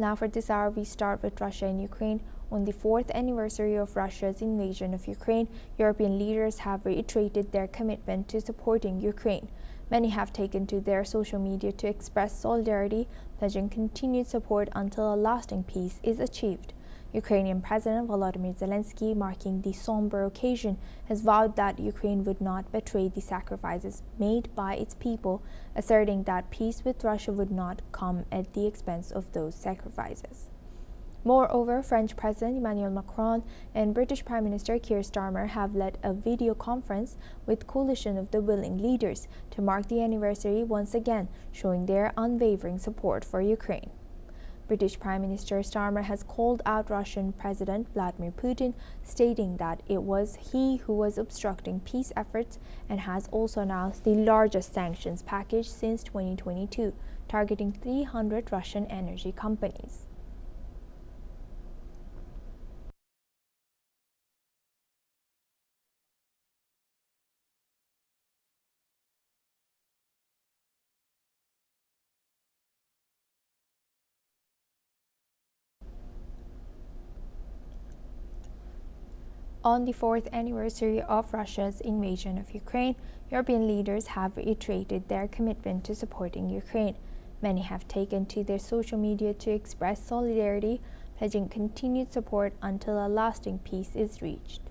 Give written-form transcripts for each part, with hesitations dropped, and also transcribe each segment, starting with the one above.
Now for this hour, we start with Russia and Ukraine. On the 4th anniversary of Russia's invasion of Ukraine, European leaders have reiterated their commitment to supporting Ukraine. Many have taken to their social media to express solidarity, pledging continued support until a lasting peace is achieved. Ukrainian President Volodymyr Zelensky, marking the somber occasion, has vowed that Ukraine would not betray the sacrifices made by its people, asserting that peace with Russia would not come at the expense of those sacrifices. Moreover, French President Emmanuel Macron and British Prime Minister Keir Starmer have led a video conference with coalition of the willing leaders to mark the anniversary once again, showing their unwavering support for Ukraine. British Prime Minister Starmer has called out Russian President Vladimir Putin, stating that it was he who was obstructing peace efforts, and has also announced the largest sanctions package since 2022, targeting 300 Russian energy companies. On the 4th anniversary of Russia's invasion of Ukraine, European leaders have reiterated their commitment to supporting Ukraine. Many have taken to their social media to express solidarity, pledging continued support until a lasting peace is reached.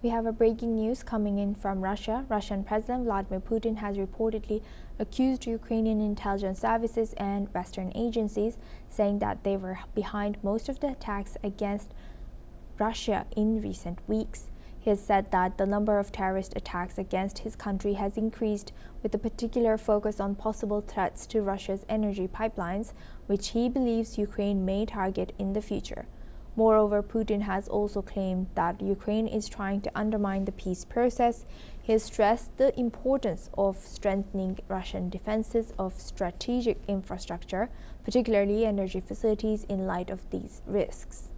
We have a breaking news coming in from Russia. Russian President Vladimir Putin has reportedly accused Ukrainian intelligence services and Western agencies, saying that they were behind most of the attacks against Russia in recent weeks. He has said that the number of terrorist attacks against his country has increased, with a particular focus on possible threats to Russia's energy pipelines, which he believes Ukraine may target in the future. Moreover, Putin has also claimed that Ukraine is trying to undermine the peace process. He has stressed the importance of strengthening Russian defenses of strategic infrastructure, particularly energy facilities, in light of these risks.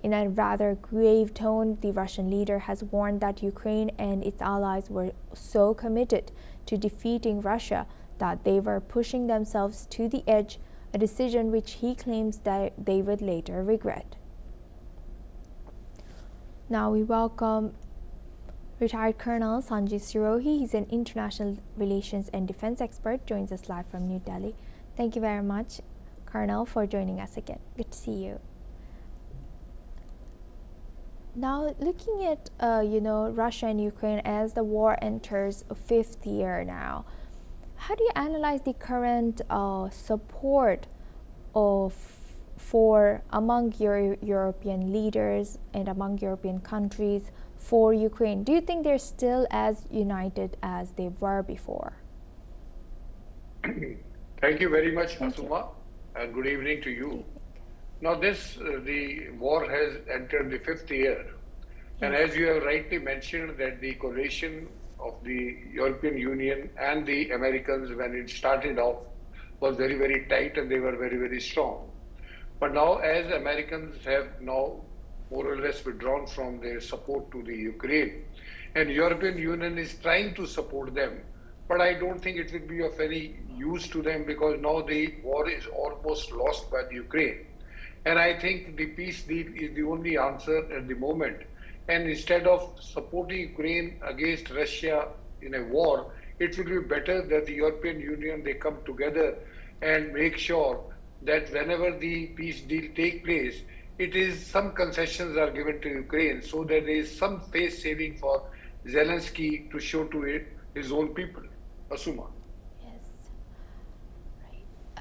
In a rather grave tone, the Russian leader has warned that Ukraine and its allies were so committed to defeating Russia that they were pushing themselves to the edge, a decision which he claims that they would later regret. Now we welcome retired Colonel Sanjay Sirohi. He's an international relations and defense expert, joins us live from New Delhi. Thank you very much, Colonel, for joining us again. Good to see you. Now, looking at Russia and Ukraine as the war enters a 5th year now, how do you analyze the current support for among your European leaders and among European countries for Ukraine? Do you think they're still as united as they were before? Thank you very much, Asuma, and good evening to you. Now the war has entered the 5th year, and as you have rightly mentioned, that the coalition of the European Union and the Americans, when it started off, was very, very tight, and they were very, very strong. But now, as Americans have now more or less withdrawn from their support to the Ukraine, and European Union is trying to support them, but I don't think it will be of any use to them, because now the war is almost lost by the Ukraine. And I think the peace deal is the only answer at the moment. And instead of supporting Ukraine against Russia in a war, it will be better that the European Union, they come together and make sure that whenever the peace deal take place, it is some concessions are given to Ukraine, so that there is some face saving for Zelensky to show to it his own people. Asuma. Yes.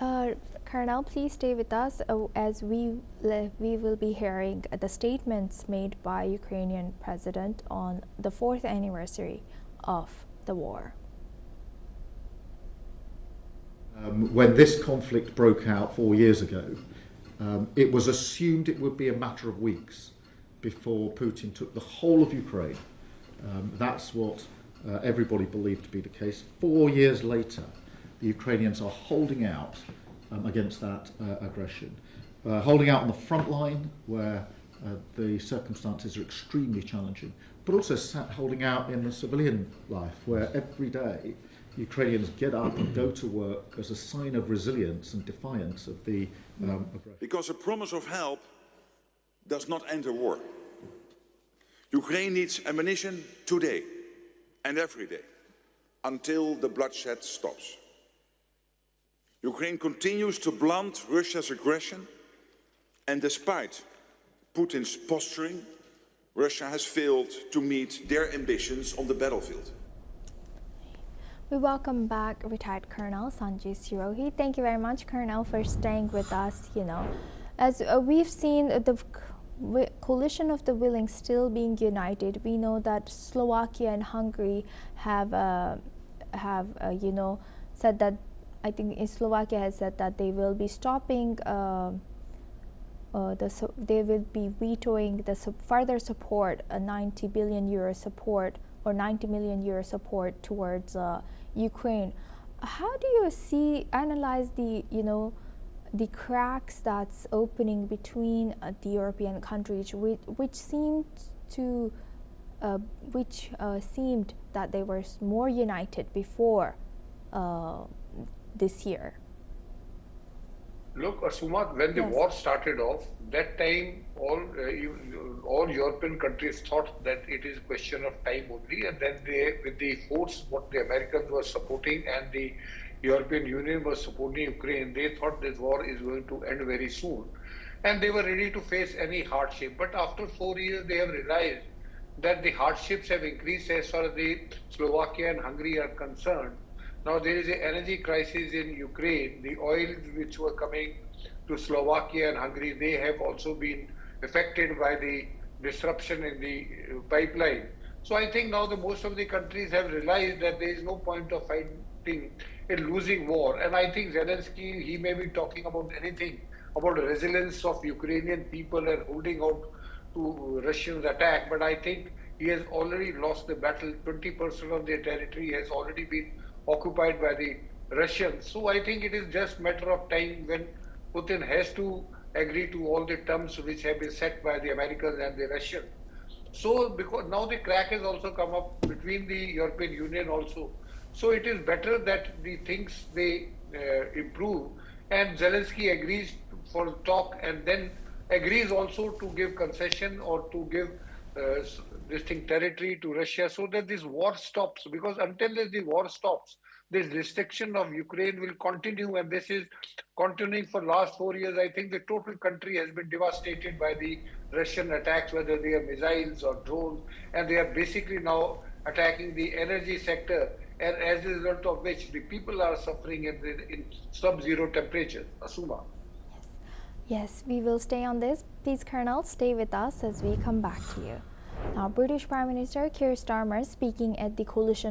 Right. Colonel, please stay with us as we will be hearing the statements made by Ukrainian President on the 4th anniversary of the war. When this conflict broke out 4 years ago, it was assumed it would be a matter of weeks before Putin took the whole of Ukraine. That's what everybody believed to be the case. 4 years later, the Ukrainians are holding out against that aggression. Holding out on the front line, where the circumstances are extremely challenging, but also holding out in the civilian life, where every day Ukrainians get up and go to work as a sign of resilience and defiance of the aggression. Because a promise of help does not end a war. Ukraine needs ammunition today and every day until the bloodshed stops. Ukraine continues to blunt Russia's aggression, and despite Putin's posturing, Russia has failed to meet their ambitions on the battlefield. We welcome back retired Colonel Sanjay Sirohi. Thank you very much, Colonel, for staying with us. As we've seen the coalition of the willing still being united, we know that Slovakia and Hungary have said that, I think Slovakia has said that they will be stopping they will be vetoing the further support, a 90 billion euro support or 90 million euro support towards Ukraine. How do you analyze the cracks that's opening between the European countries, which seemed that they were more united before this year? Look, Asuma, when the war started off, that time all European countries thought that it is a question of time only, and then with the force what the Americans were supporting and the European Union was supporting Ukraine, they thought this war is going to end very soon, and they were ready to face any hardship. But after 4 years, they have realized that the hardships have increased as far as the Slovakia and Hungary are concerned. Now there is an energy crisis in Ukraine. The oils which were coming to Slovakia and Hungary, they have also been affected by the disruption in the pipeline. So I think now most of the countries have realized that there is no point of fighting a losing war. And I think Zelensky, he may be talking about anything about the resilience of Ukrainian people and holding out to Russian attack. But I think he has already lost the battle. 20% of their territory has already been occupied by the Russians. So I think it is just a matter of time when Putin has to agree to all the terms which have been set by the Americans and the Russians. So because now the crack has also come up between the European Union also. So it is better that the things they improve, and Zelensky agrees for talk and then agrees also to give concession or to give territory to Russia so that this war stops, because until the war stops, this restriction of Ukraine will continue, and this is continuing for last 4 years. I think the total country has been devastated by the Russian attacks, whether they are missiles or drones, and they are basically now attacking the energy sector, and as a result of which the people are suffering in sub-zero temperatures. Asuma. Yes, we will stay on this. Please, Colonel, stay with us as we come back to you. Now, British Prime Minister Keir Starmer, speaking at the coalition